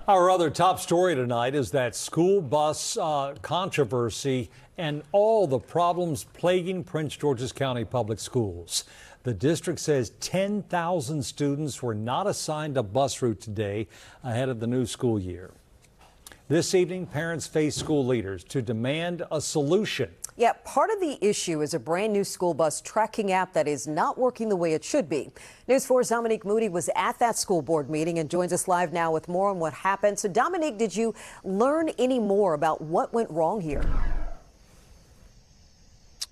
Our other top story tonight is that school bus controversy and all the problems plaguing Prince George's County Public Schools. The district says 10,000 students were not assigned a bus route today ahead of the new school year. This evening, parents face school leaders to demand a solution. Yeah, part of the issue is a brand new school bus tracking app that is not working the way it should be. News 4's Dominique Moody was at that school board meeting and joins us live now with more on what happened. So, Dominique, did you learn any more about what went wrong here?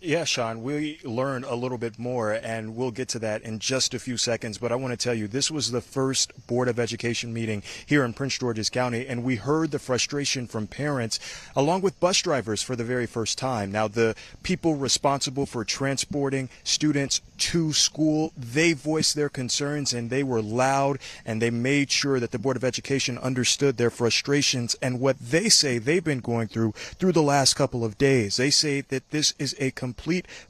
Yeah, Sean, we learned a little bit more, and we'll get to that in just a few seconds. But I want to tell you, this was the first Board of Education meeting here in Prince George's County, and we heard the frustration from parents along with bus drivers for the very first time. Now, the people responsible for transporting students to school, they voiced their concerns, and they were loud, and they made sure that the Board of Education understood their frustrations and what they say they've been going through the last couple of days. They say that this is a complete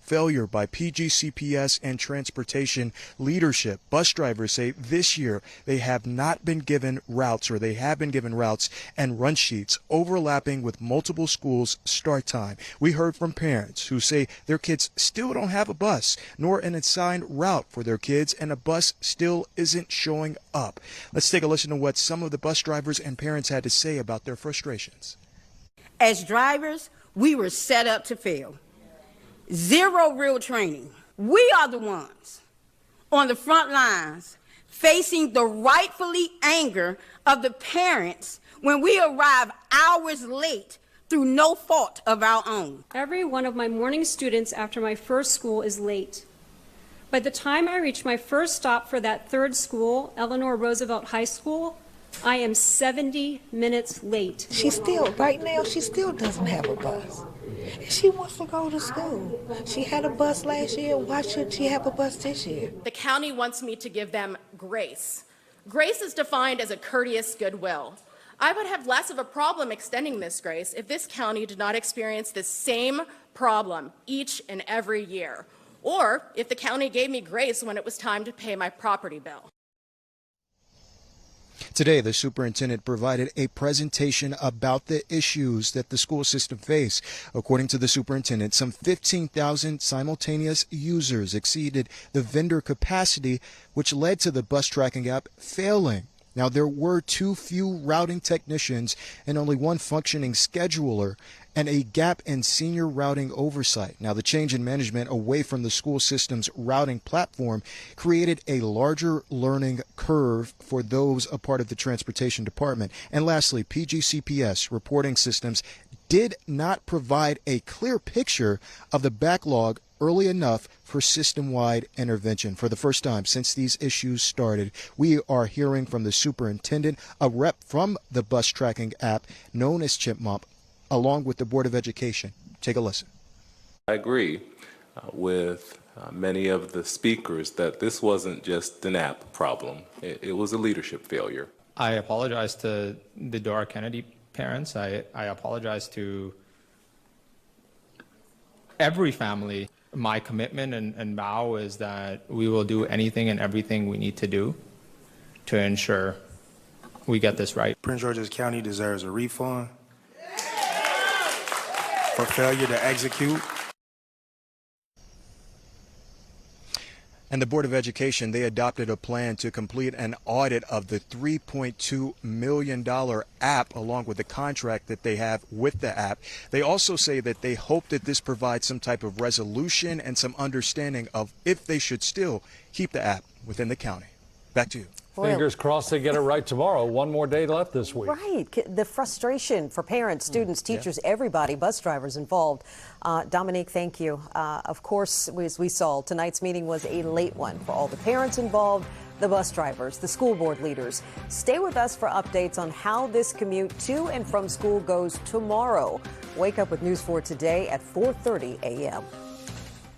failure by PGCPS and transportation leadership. Bus drivers say this year they have not been given routes, or they have been given routes and run sheets overlapping with multiple schools' start time. We heard from parents who say their kids still don't have a bus, nor an assigned route for their kids, and a bus still isn't showing up. Let's take a listen to what some of the bus drivers and parents had to say about their frustrations. As drivers, we were set up to fail. Zero real training. We are the ones on the front lines facing the rightfully anger of the parents when we arrive hours late through no fault of our own. Every one of my morning students after my first school is late. By the time I reach my first stop for that third school, Eleanor Roosevelt High School, I am 70 minutes late. Right now, she still doesn't have a bus. She wants to go to school. She had a bus last year. Why should she have a bus this year? The county wants me to give them grace. Grace is defined as a courteous goodwill. I would have less of a problem extending this grace if this county did not experience this same problem each and every year, or if the county gave me grace when it was time to pay my property bill. Today, the superintendent provided a presentation about the issues that the school system face. According to the superintendent, some 15,000 simultaneous users exceeded the vendor capacity, which led to the bus tracking app failing. Now, there were too few routing technicians and only one functioning scheduler, and a gap in senior routing oversight. Now, the change in management away from the school system's routing platform created a larger learning curve for those a part of the transportation department. And lastly, PGCPS reporting systems did not provide a clear picture of the backlog early enough for system-wide intervention. For the first time since these issues started, we are hearing from the superintendent, a rep from the bus tracking app known as Chipmunk, along with the Board of Education. Take a listen. I agree with many of the speakers that this wasn't just an app problem. It was a leadership failure. I apologize to the Dora Kennedy parents. I apologize to every family. My commitment and vow is that we will do anything and everything we need to do to ensure we get this right. Prince George's County deserves a refund for failure to execute. And the Board of Education, they adopted a plan to complete an audit of the $3.2 million app, along with the contract that they have with the app. They also say that they hope that this provides some type of resolution and some understanding of if they should still keep the app within the county. Back to you. Fingers crossed they get it right tomorrow. One more day left this week. Right. The frustration for parents, students, teachers, everybody, bus drivers involved. Dominique, thank you. Of course, as we saw, tonight's meeting was a late one for all the parents involved, the bus drivers, the school board leaders. Stay with us for updates on how this commute to and from school goes tomorrow. Wake up with News 4 Today at 4:30 a.m.